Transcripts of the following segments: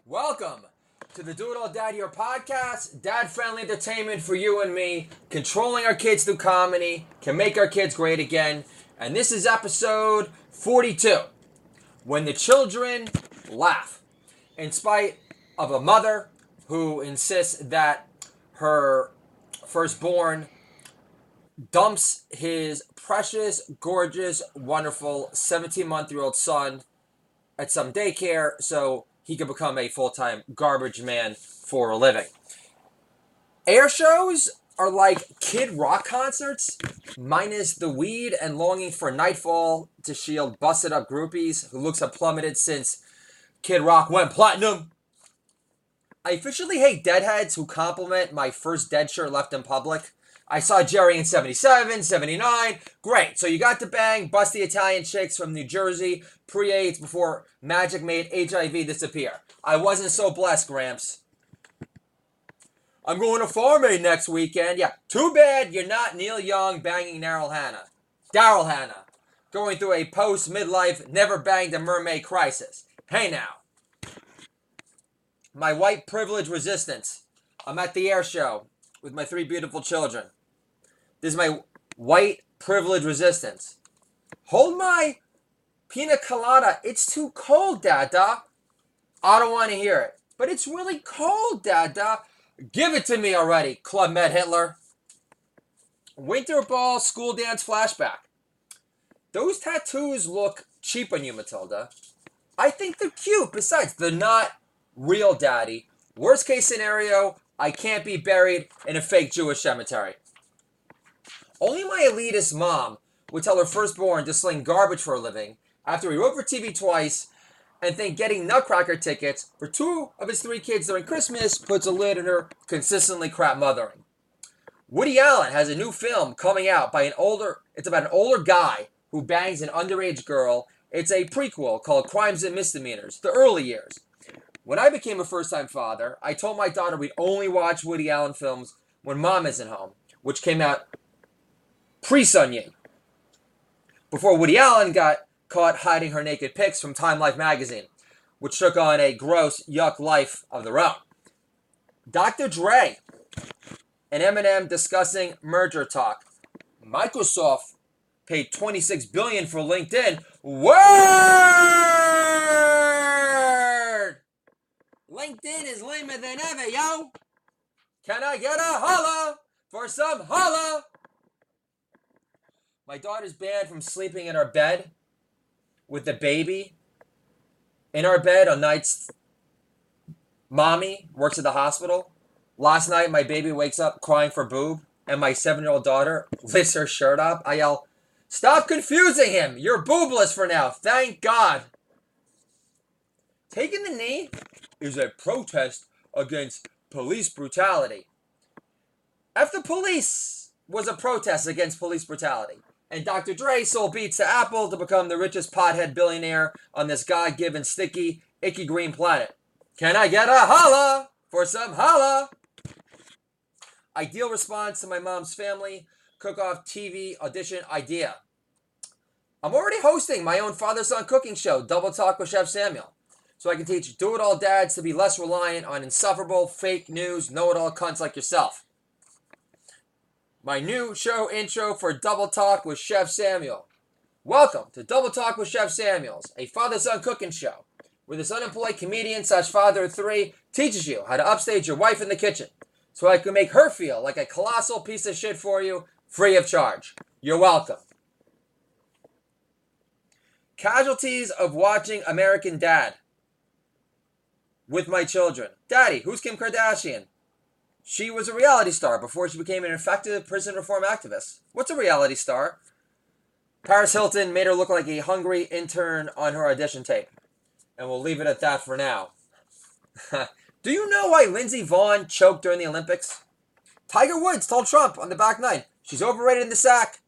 Welcome to the Do It All Dad Here podcast, dad-friendly entertainment for you and me, controlling our kids through comedy, can make our kids great again. And this is episode 42, When the Children Laugh. In spite of a mother who insists that her firstborn dumps his precious, gorgeous, wonderful 17-month-old son at some daycare so he could become a full-time garbage man for a living. Air shows are like Kid Rock concerts, minus the weed and longing for nightfall to shield busted-up groupies whose looks have plummeted since Kid Rock went platinum. I officially hate deadheads who compliment my first dead shirt left in public. I saw Jerry in 77, 79. Great. So you got to bang busty Italian chicks from New Jersey, pre-AIDS, before magic made HIV disappear. I wasn't so blessed, Gramps. I'm going to Farm Aid next weekend. Yeah, too bad you're not Neil Young banging Daryl Hannah. Going through a post-midlife, never banged a mermaid crisis. Hey now. My white privilege resistance. I'm at the air show with my three beautiful children. This is my white privilege resistance. Hold my pina colada. It's too cold, Dada. I don't want to hear it. But it's really cold, Dada. Give it to me already, Club Med Hitler. Winter ball school dance flashback. Those tattoos look cheap on you, Matilda. I think they're cute. Besides, they're not real, Daddy. Worst case scenario, I can't be buried in a fake Jewish cemetery. Only my elitist mom would tell her firstborn to sling garbage for a living after he wrote for TV twice and think getting Nutcracker tickets for two of his three kids during Christmas puts a lid on her consistently crap mothering. Woody Allen has a new film coming out it's about an older guy who bangs an underage girl. It's a prequel called Crimes and Misdemeanors, the early years. When I became a first-time father, I told my daughter we'd only watch Woody Allen films when Mom isn't home, which came out pre-Sun Ying, before Woody Allen got caught hiding her naked pics from Time Life magazine, which took on a gross, yuck life of their own. Dr. Dre and Eminem discussing merger talk. Microsoft paid $26 billion for LinkedIn. Word! LinkedIn is lamer than ever, yo! Can I get a holla for some holla? My daughter's banned from sleeping in our bed with the baby in our bed on nights Mommy works at the hospital. Last night, my baby wakes up crying for boob, and my 7-year-old daughter lifts her shirt up. I yell, "Stop confusing him! You're boobless for now, thank God!" Taking the knee is a protest against police brutality. After police was a protest against police brutality. And Dr. Dre sold beats to Apple to become the richest pothead billionaire on this God-given, sticky, icky green planet. Can I get a holla for some holla? Ideal response to my mom's family cook-off TV audition idea. I'm already hosting my own father-son cooking show, Double Talk with Chef Samuel, so I can teach do-it-all dads to be less reliant on insufferable, fake news, know-it-all cunts like yourself. My new show intro for Double Talk with Chef Samuel. Welcome to Double Talk with Chef Samuels, a father-son cooking show, where this unemployed comedian / father of three teaches you how to upstage your wife in the kitchen, so I can make her feel like a colossal piece of shit for you, free of charge. You're welcome. Casualties of watching American Dad with my children. Daddy, who's Kim Kardashian? She was a reality star before she became an effective prison reform activist. What's a reality star? Paris Hilton made her look like a hungry intern on her audition tape. And we'll leave it at that for now. Do you know why Lindsey Vonn choked during the Olympics? Tiger Woods told Trump on the back nine, she's overrated in the sack.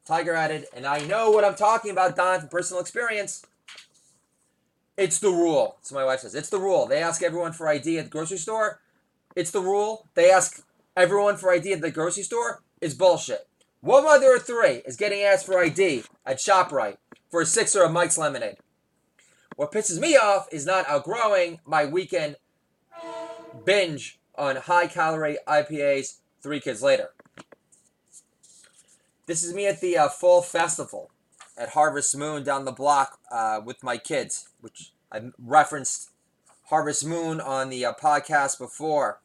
Tiger added, and I know what I'm talking about, Don, from personal experience. It's the rule. So my wife says, it's the rule. They ask everyone for ID at the grocery store. It's the rule. They ask everyone for ID at the grocery store. It's bullshit. One mother of three is getting asked for ID at ShopRite for a sixer of Mike's Lemonade. What pisses me off is not outgrowing my weekend binge on high-calorie IPAs 3 kids later. This is me at the Fall Festival at Harvest Moon down the block with my kids, which I referenced Harvest Moon on the podcast before.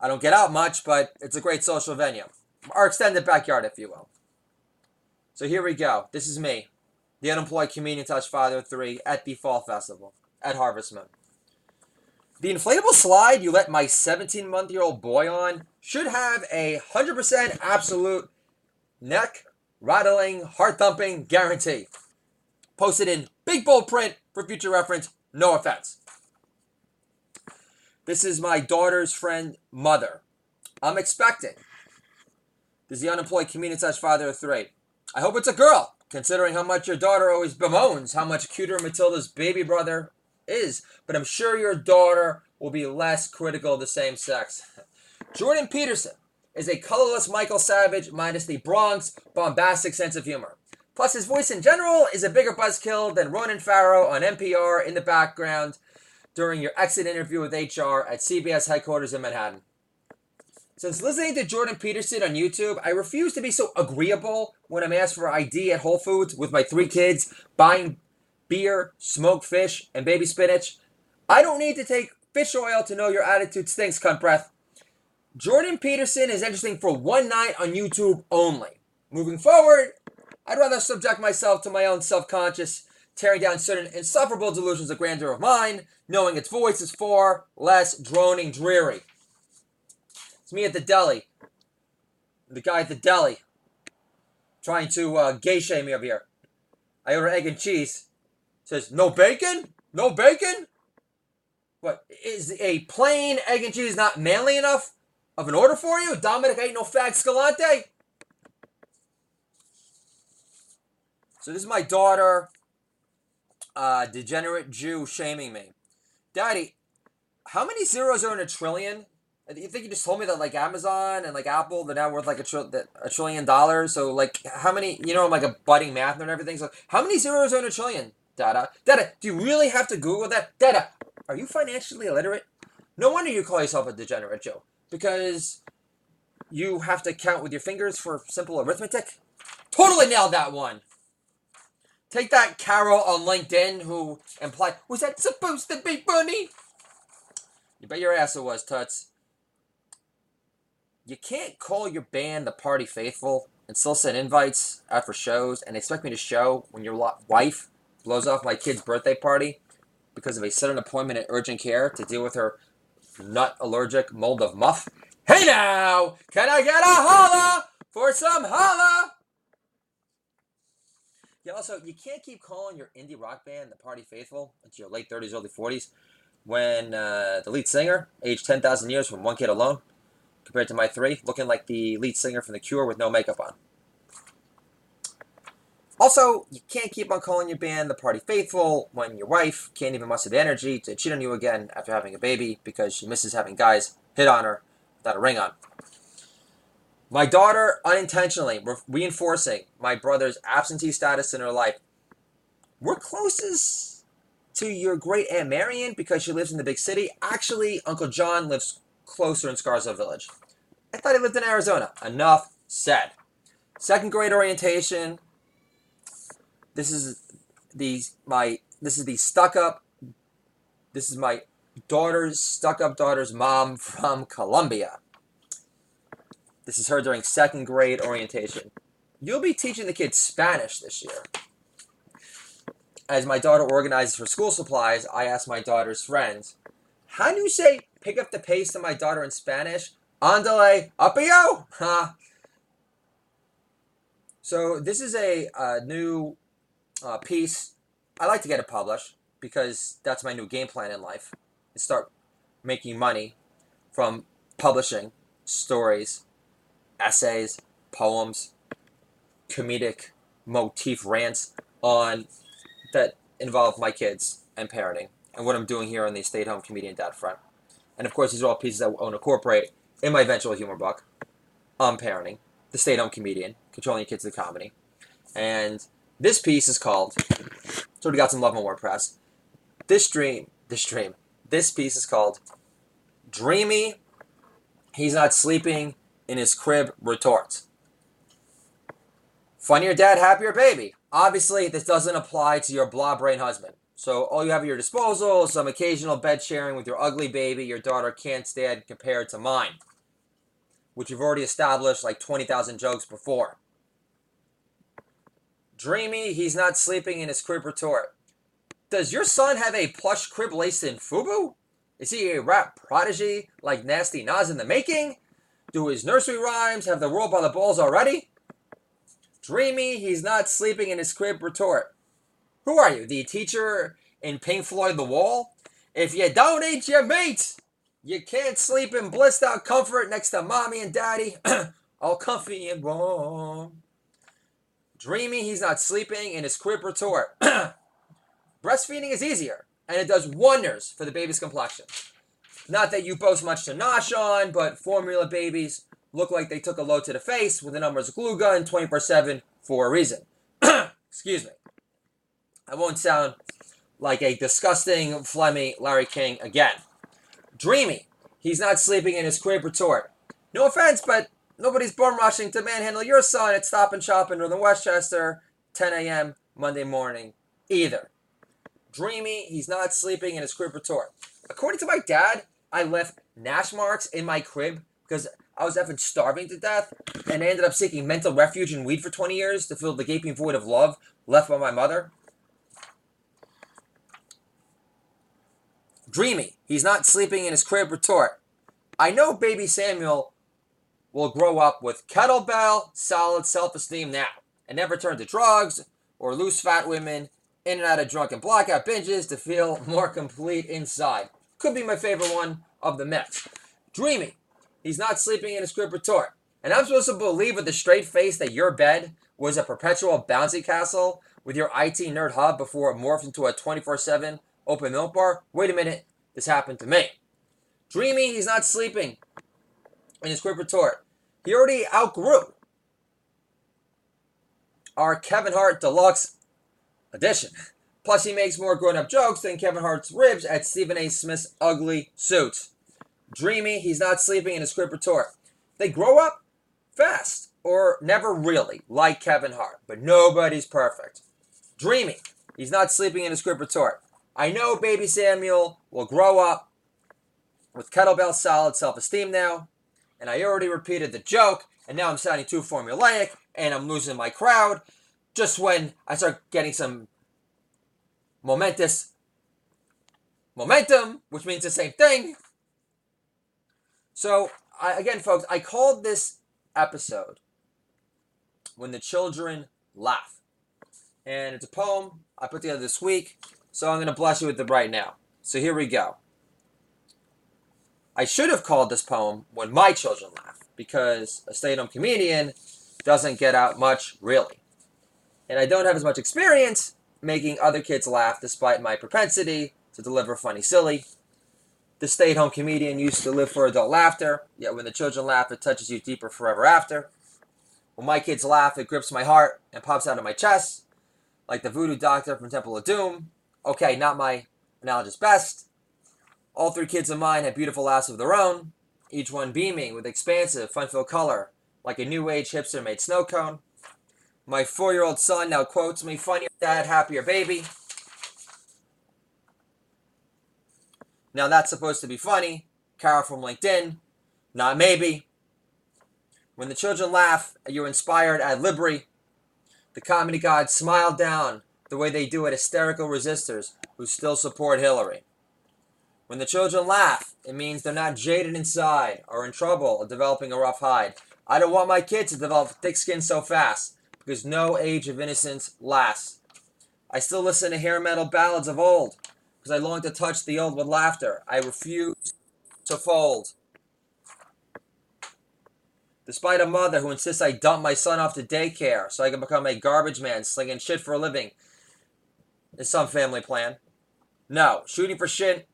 I don't get out much, but it's a great social venue. Our extended backyard, if you will. So here we go. This is me, the unemployed comedian touch father of 3 at the Fall Festival at Harvest Moon. The inflatable slide you let my 17-month-old boy on should have a 100% absolute neck-rattling, heart-thumping guarantee. Posted in big bold print for future reference, no offense. This is my daughter's friend, mother. I'm expecting. This is the unemployed comedian touch father of 3. I hope it's a girl, considering how much your daughter always bemoans how much cuter Matilda's baby brother is. But I'm sure your daughter will be less critical of the same sex. Jordan Peterson is a colorless Michael Savage minus the Bronx bombastic sense of humor. Plus, his voice in general is a bigger buzzkill than Ronan Farrow on NPR in the background during your exit interview with HR at CBS headquarters in Manhattan. Since listening to Jordan Peterson on YouTube, I refuse to be so agreeable when I'm asked for ID at Whole Foods with my 3 kids, buying beer, smoked fish, and baby spinach. I don't need to take fish oil to know your attitude stinks, cunt breath. Jordan Peterson is interesting for one night on YouTube only. Moving forward, I'd rather subject myself to my own self-conscious, tearing down certain insufferable delusions of grandeur of mine, knowing its voice is far less droning dreary. It's me at the deli. The guy at the deli trying to gay shame me over here. I order egg and cheese. Says, no bacon? No bacon? What, is a plain egg and cheese not manly enough of an order for you? Dominic ain't no fag scalante. So this is my daughter, degenerate Jew, shaming me. Daddy, how many zeros are in a trillion? You think you just told me that like Amazon and like Apple, they're now worth like $1 trillion? So like how many, I'm like a budding math nerd and everything. So how many zeros are in a trillion, Dada? Dada, do you really have to Google that? Dada, are you financially illiterate? No wonder you call yourself a degenerate, Joe. Because you have to count with your fingers for simple arithmetic? Totally nailed that one. Take that, Carol on LinkedIn, who implied, was that supposed to be funny? You bet your ass it was, Tuts. You can't call your band the Party Faithful and still send invites out for shows and expect me to show when your wife blows off my kid's birthday party because of a sudden appointment at urgent care to deal with her nut-allergic mold of muff. Hey now! Can I get a holla for some holla? Yeah, also, you can't keep calling your indie rock band the Party Faithful into your late 30s, early 40s when the lead singer, aged 10,000 years from one kid alone, compared to my 3, looking like the lead singer from The Cure with no makeup on. Also, you can't keep on calling your band the Party Faithful when your wife can't even muster the energy to cheat on you again after having a baby because she misses having guys hit on her without a ring on. My daughter unintentionally reinforcing my brother's absentee status in her life. We're closest to your great Aunt Marion because she lives in the big city. Actually, Uncle John lives closer in Scarsdale Village. I thought he lived in Arizona. Enough said. 2nd grade orientation. This is my daughter's stuck-up daughter's mom from Colombia. This is her during 2nd grade orientation. You'll be teaching the kids Spanish this year. As my daughter organizes her school supplies, I asked my daughter's friends, how do you say pick up the pace to my daughter in Spanish? Andale, apio? Huh? So this is a new piece. I like to get it published because that's my new game plan in life. Is start making money from publishing stories, essays, poems, comedic motif rants on that involve my kids and parenting and what I'm doing here on the stay-at-home comedian dad front. And of course, these are all pieces I want to incorporate in my eventual humor book on parenting, the stay-at-home comedian, controlling your kids to comedy. And this piece is called So we got some love on WordPress. This piece is called Dreamy. He's not sleeping in his crib retorts. Funnier dad, happier baby. Obviously, this doesn't apply to your blah brain husband. So all you have at your disposal is some occasional bed sharing with your ugly baby your daughter can't stand compared to mine, which you've already established like 20,000 jokes before. Dreamy, he's not sleeping in his crib retort. Does your son have a plush crib laced in FUBU? Is he a rap prodigy like Nasty Nas in the making? Do his nursery rhymes have the world by the balls already? Dreamy, he's not sleeping in his crib retort. Who are you, the teacher in Pink Floyd The Wall? If you don't eat your meat, you can't sleep in blissed out comfort next to mommy and daddy, all comfy and warm. Dreamy, he's not sleeping in his crib retort. Breastfeeding is easier, and it does wonders for the baby's complexion. Not that you boast much to nosh on, but formula babies look like they took a load to the face with the numbers glue gun 24/7 for a reason. Excuse me. I won't sound like a disgusting, phlegmy Larry King again. Dreamy, he's not sleeping in his crib retort. No offense, but nobody's bum rushing to manhandle your son at Stop and Shop in Northern Westchester, 10 a.m. Monday morning, either. Dreamy, he's not sleeping in his crib retort. According to my dad, I left gnash marks in my crib because I was effing starving to death and I ended up seeking mental refuge in weed for 20 years to fill the gaping void of love left by my mother. Dreamy, he's not sleeping in his crib retort. I know baby Samuel will grow up with kettlebell solid self-esteem now and never turn to drugs or loose fat women in and out of drunken blackout binges to feel more complete inside. Could be my favorite one of the mix. Dreamy, he's not sleeping in his crib retort. And I'm supposed to believe with a straight face that your bed was a perpetual bouncy castle with your IT nerd hub before it morphed into a 24/7 open milk bar? Wait a minute, this happened to me. Dreamy, he's not sleeping in his crib retort. He already outgrew our Kevin Hart Deluxe edition. Plus, he makes more grown-up jokes than Kevin Hart's ribs at Stephen A. Smith's ugly suits. Dreamy, he's not sleeping in his crib retort. They grow up fast, or never really, like Kevin Hart, but nobody's perfect. Dreamy, he's not sleeping in his crib retort. I know baby Samuel will grow up with kettlebell solid self-esteem now, and I already repeated the joke, and now I'm sounding too formulaic, and I'm losing my crowd, just when I start getting some momentum, which means the same thing. So, again, folks, I called this episode When the Children Laugh. And it's a poem I put together this week, so I'm going to bless you with it right now. So here we go. I should have called this poem When My Children Laugh, because a stay-at-home comedian doesn't get out much, really. And I don't have as much experience making other kids laugh despite my propensity to deliver funny silly. The stay-at-home comedian used to live for adult laughter, yet when the children laugh, it touches you deeper forever after. When my kids laugh, it grips my heart and pops out of my chest, like the voodoo doctor from Temple of Doom. Okay, not my analogous best. All three kids of mine have beautiful laughs of their own, each one beaming with expansive, fun-filled color, like a new-age hipster-made snow cone. My 4-year-old son now quotes me, "Funnier dad, happier baby." Now that's supposed to be funny. Carol from LinkedIn. Not maybe. When the children laugh at your inspired ad libri, the comedy gods smile down the way they do at hysterical resistors who still support Hillary. When the children laugh, it means they're not jaded inside or in trouble or developing a rough hide. I don't want my kids to develop thick skin so fast, because no age of innocence lasts. I still listen to hair metal ballads of old, because I long to touch the old with laughter. I refuse to fold. Despite a mother who insists I dump my son off to daycare so I can become a garbage man slinging shit for a living is some family plan. No, shooting for shit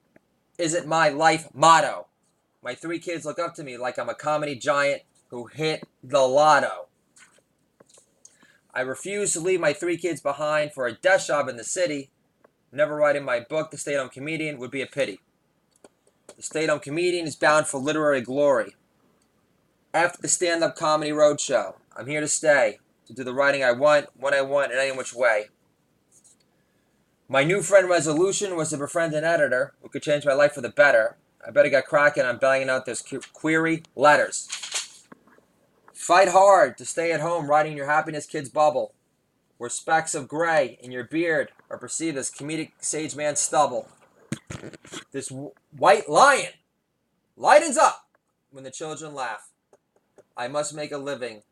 isn't my life motto. My 3 kids look up to me like I'm a comedy giant who hit the lotto. I refuse to leave my 3 kids behind for a desk job in the city Never writing my book, The Stay-at-Home Comedian, would be a pity. The Stay-at-Home Comedian is bound for literary glory. After the stand-up comedy roadshow, I'm here to stay, to do the writing I want, when I want, in any which way. My new friend resolution was to befriend an editor who could change my life for the better. I better get cracking on banging out those query letters. Fight hard to stay at home riding your happiness kid's bubble, where specks of gray in your beard are perceived as comedic sage man stubble. This white lion lightens up when the children laugh. I must make a living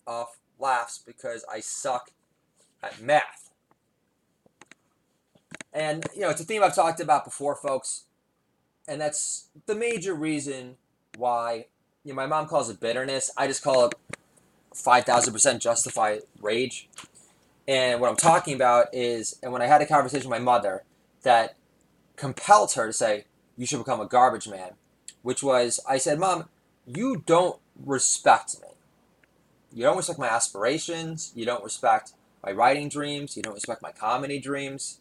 off laughs because I suck at math. And, it's a theme I've talked about before, folks. And that's the major reason why, my mom calls it bitterness. I just call it 5,000% justified rage. And what I'm talking about is, and when I had a conversation with my mother that compelled her to say, you should become a garbage man, which was, I said, Mom, you don't respect me. You don't respect my aspirations. You don't respect my writing dreams. You don't respect my comedy dreams.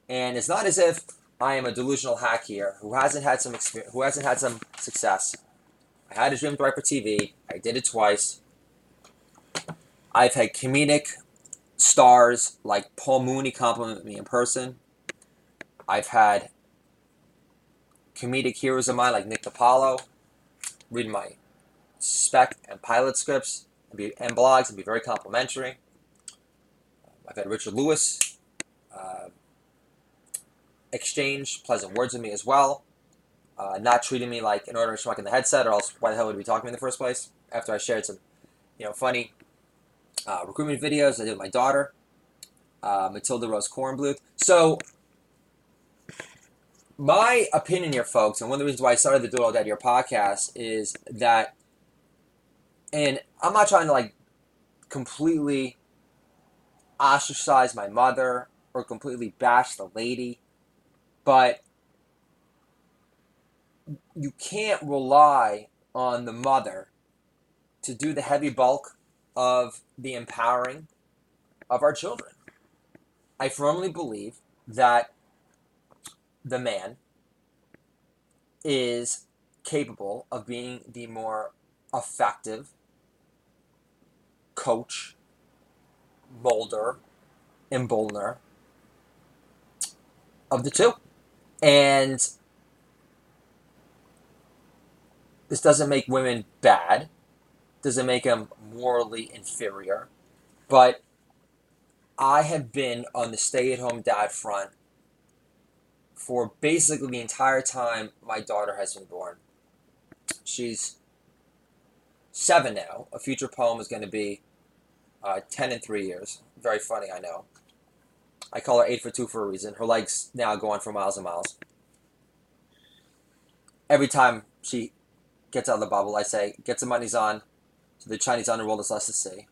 And it's not as if I am a delusional hack here who hasn't had some experience, who hasn't had some success. I had a dream to write for TV. I did it twice. I've had comedic stars like Paul Mooney compliment me in person. I've had comedic heroes of mine like Nick DiPaolo read my spec and pilot scripts and blogs and be very complimentary. I've had Richard Lewis exchange pleasant words with me as well, not treating me like an ordinary schmuck in the headset, or else why the hell would we be talking to me in the first place? After I shared some, funny recruitment videos I did with my daughter, Matilda Rose Kornbluth. So, my opinion here, folks, and one of the reasons why I started the Do It All Day Here podcast is that, and I'm not trying to completely ostracize my mother or completely bash the lady, but you can't rely on the mother to do the heavy bulk of the empowering of our children. I firmly believe that the man is capable of being the more effective coach, molder, emboldener of the two. And this doesn't make women bad, doesn't make them morally inferior, but I have been on the stay-at-home dad front for basically the entire time my daughter has been born. She's 7 now. A future poem is going to be 10 in 3 years. Very funny, I know. I call her 8 for 2 for a reason. Her legs now go on for miles and miles. Every time she gets out of the bubble, I say, get some money's on, so the Chinese underworld is less to see.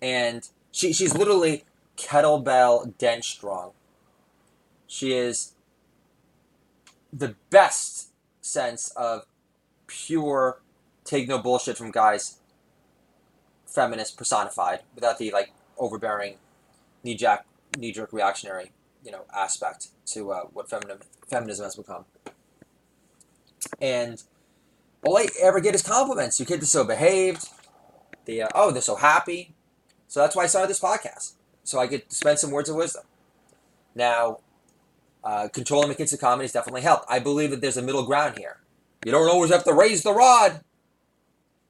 And she's literally kettlebell dense strong. She is the best sense of pure take no bullshit from guys feminist personified without the overbearing knee-jerk reactionary aspect to what feminism has become. And all I ever get is compliments. Your kids are so behaved. They're so happy. So that's why I started this podcast. So I get to spend some words of wisdom. Now, controlling my kids to comedy has definitely helped. I believe that there's a middle ground here. You don't always have to raise the rod.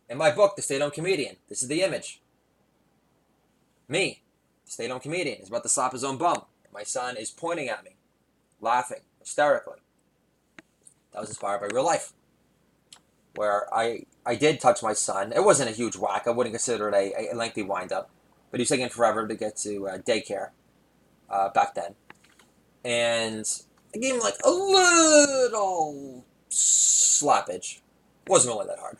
In my book, The Stay-at-Home Comedian, this is the image. Me, the stay-at-home comedian, is about to slap his own bum. My son is pointing at me, laughing hysterically. That was inspired by real life, where I did touch my son. It wasn't a huge whack. I wouldn't consider it a lengthy wind-up, but he was taking forever to get to daycare back then. And I gave him a little slappage. It wasn't really that hard.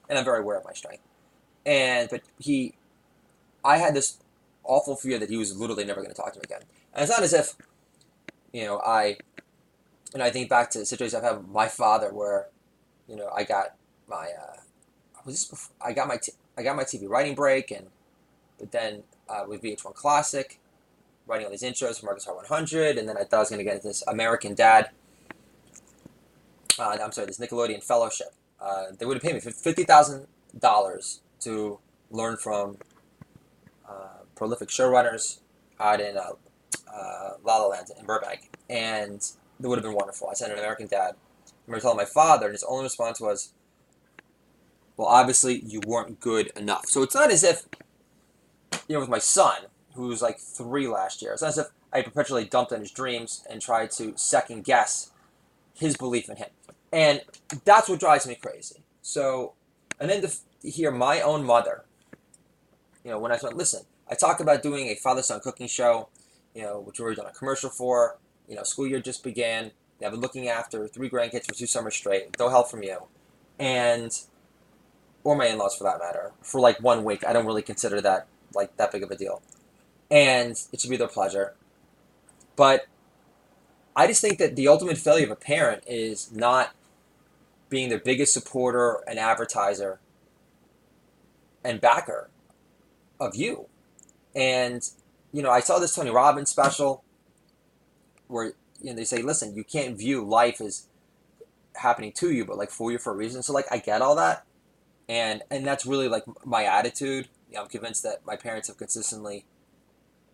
And I'm very aware of my strength. But I had this awful fear that he was literally never going to talk to me again. And it's not as if, I think back to the situations I've had with my father where, I got my, I got my TV writing break, but then with VH1 Classic, writing all these intros for Marcus Hart 100, and then I thought I was going to get into this American Dad. This Nickelodeon Fellowship. They would have paid me $50,000 to learn from prolific showrunners out in La La Land in Burbank, and it would have been wonderful. I said an American Dad. I remember telling my father, and his only response was, "Well, obviously you weren't good enough." So it's not as if, with my son, who was like 3 last year, it's not as if I perpetually dumped on his dreams and tried to second guess his belief in him. And that's what drives me crazy. So, and then to hear my own mother, when I went, listen, I talked about doing a father-son cooking show, which we already done a commercial for. School year just began. I've been looking after 3 grandkids for 2 summers straight, no help from you. Or my in-laws for that matter, for like 1 week. I don't really consider that like that big of a deal. And it should be their pleasure. But I just think that the ultimate failure of a parent is not being their biggest supporter and advertiser and backer of you. And, I saw this Tony Robbins special where, they say, listen, you can't view life as happening to you, but like for you for a reason. So like, I get all that. And that's really like my attitude. I'm convinced that my parents have consistently,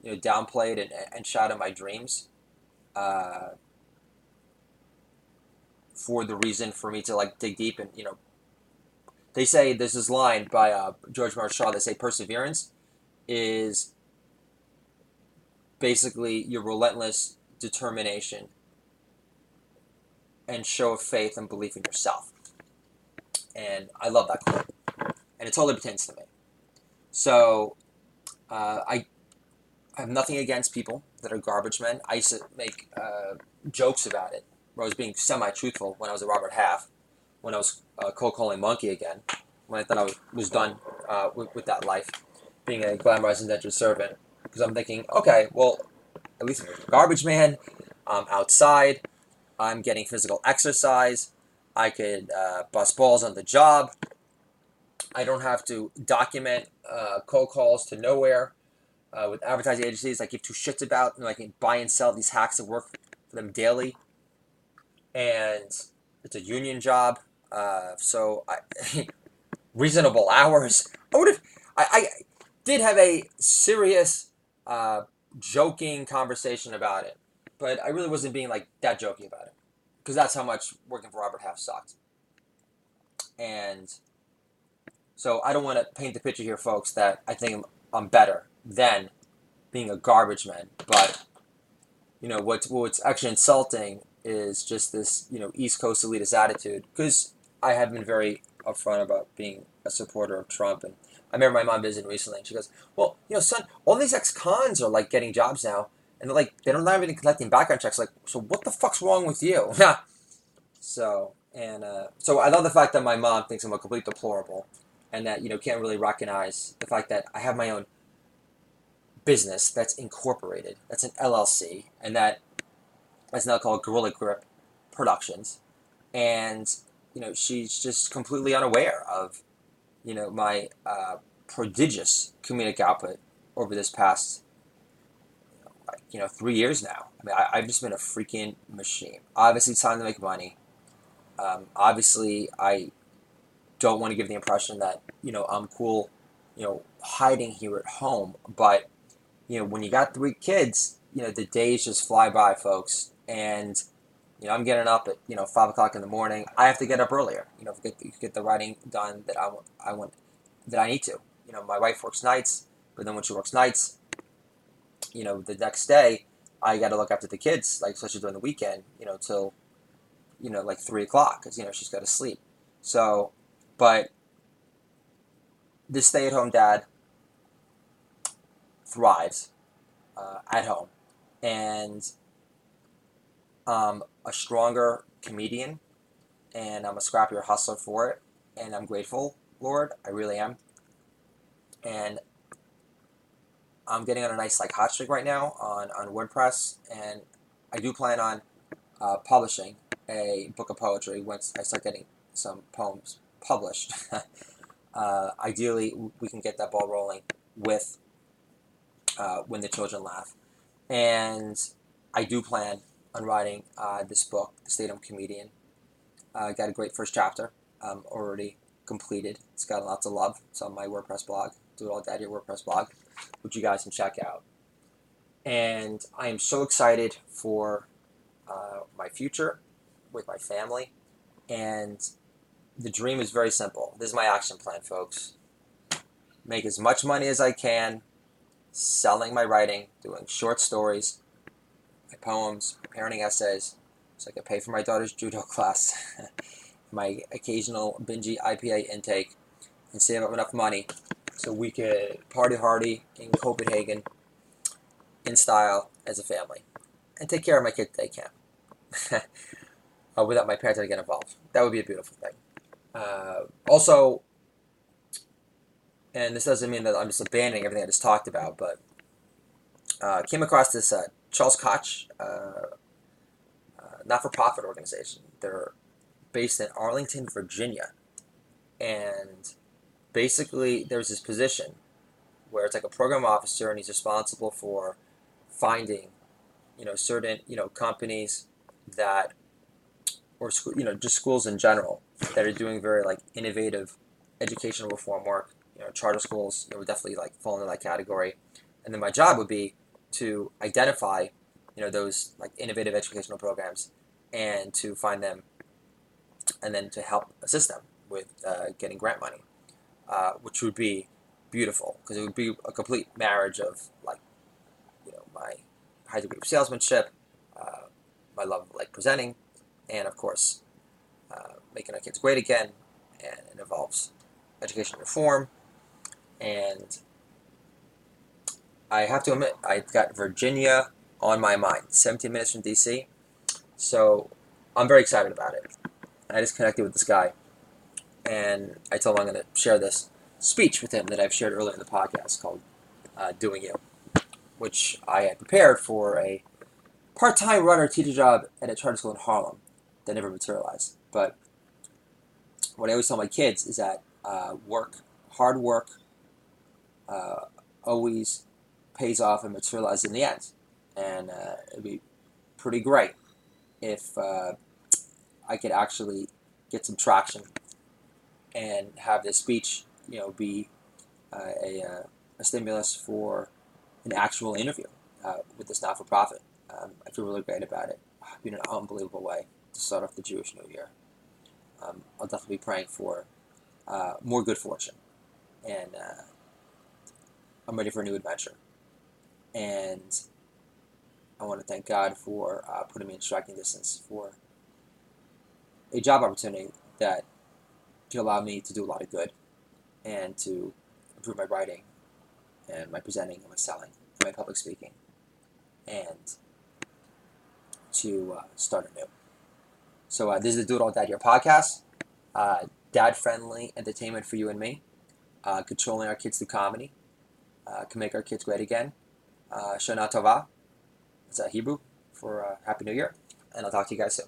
downplayed and shadowed my dreams for the reason for me to like dig deep. And, they say, there's this line by George Bernard Shaw, they say perseverance is basically your relentless determination and show of faith and belief in yourself. And I love that quote. And it totally pertains to me. So I have nothing against people that are garbage men. I used to make jokes about it, where I was being semi-truthful when I was at Robert Half, when I was cold calling Monkey again, when I thought I was done with that life, being a glamorized indentured servant. Because I'm thinking, okay, well, at least I'm a garbage man. I'm outside. I'm getting physical exercise. I could bust balls on the job. I don't have to document cold calls to nowhere with advertising agencies I give 2 shits about. I can buy and sell these hacks that work for them daily. And it's a union job. So reasonable hours. I did have a serious joking conversation about it. But I really wasn't being like that jokey about it. Because that's how much working for Robert Half sucked. And so I don't want to paint the picture here, folks, that I think I'm better than being a garbage man. But, what's actually insulting is just this, East Coast elitist attitude. Because I have been very upfront about being a supporter of Trump. And I remember my mom visiting recently, and she goes, well, son, all these ex-cons are, like, getting jobs now. And they're like, they're not even collecting background checks. Like, so what the fuck's wrong with you? So I love the fact that my mom thinks I'm a complete deplorable, and that can't really recognize the fact that I have my own business that's incorporated, that's an LLC, and that's now called Gorilla Grip Productions, and she's just completely unaware of my prodigious comedic output over this past 3 years now. I mean, I've just been a freaking machine. Obviously, it's time to make money. Obviously, I don't want to give the impression that, I'm cool, hiding here at home. But, when you got 3 kids, the days just fly by, folks. And, I'm getting up at, 5 o'clock in the morning. I have to get up earlier, get the writing done that I want, that I need to. My wife works nights, but then when she works nights, the next day, I got to look after the kids, like, especially during the weekend, till, like 3 o'clock, because, she's got to sleep. So, but this stay-at-home dad thrives at home. And I'm a stronger comedian, and I'm a scrappier hustler for it. And I'm grateful, Lord. I really am. And I'm getting on a nice like hot streak right now on WordPress, and I do plan on publishing a book of poetry once I start getting some poems published. Ideally, we can get that ball rolling with When the Children Laugh. And I do plan on writing this book, The Stay-at-Home Comedian. Got a great first chapter already completed. It's got lots of love. It's on my WordPress blog, Do It All Dad Your WordPress blog, which you guys can check out. And I am so excited for my future with my family. And the dream is very simple. This is my action plan, folks. Make as much money as I can selling my writing, doing short stories, my poems, my parenting essays, so I can pay for my daughter's judo class, my occasional bingy IPA intake, and save up enough money so we could party hardy in Copenhagen in style as a family and take care of my kids if they can without my parents having to get involved. That would be a beautiful thing. Also, and this doesn't mean that I'm just abandoning everything I just talked about, but came across this Charles Koch not-for-profit organization. They're based in Arlington, Virginia, and basically there's this position where it's like a program officer, and he's responsible for finding, certain, companies that, or just schools in general that are doing very like innovative educational reform work. Charter schools would definitely like fall into that category, and then my job would be to identify, those like innovative educational programs, and to find them, and then to help assist them with getting grant money, which would be beautiful because it would be a complete marriage of like, my high degree of salesmanship, my love of like presenting, and of course, making our kids great again, and it involves education reform. And I have to admit, I've got Virginia on my mind, 17 minutes from DC, so I'm very excited about it. I just connected with this guy, and I told him I'm going to share this speech with him that I've shared earlier in the podcast called Doing You, which I had prepared for a part-time runner teacher job at a charter school in Harlem that never materialized. But what I always tell my kids is that hard work, always pays off and materializes in the end. And it'd be pretty great if I could actually get some traction and have this speech, be a stimulus for an actual interview with this not-for-profit. I feel really great about it. It's been an unbelievable way to start off the Jewish New Year. I'll definitely be praying for more good fortune, and I'm ready for a new adventure. And I want to thank God for putting me in striking distance for a job opportunity that can allow me to do a lot of good and to improve my writing and my presenting and my selling and my public speaking, and to start anew. So this is the Do It All Dad Here podcast, dad-friendly entertainment for you and me, controlling our kids through comedy, can make our kids great again. Shana Tova, it's Hebrew for Happy New Year, and I'll talk to you guys soon.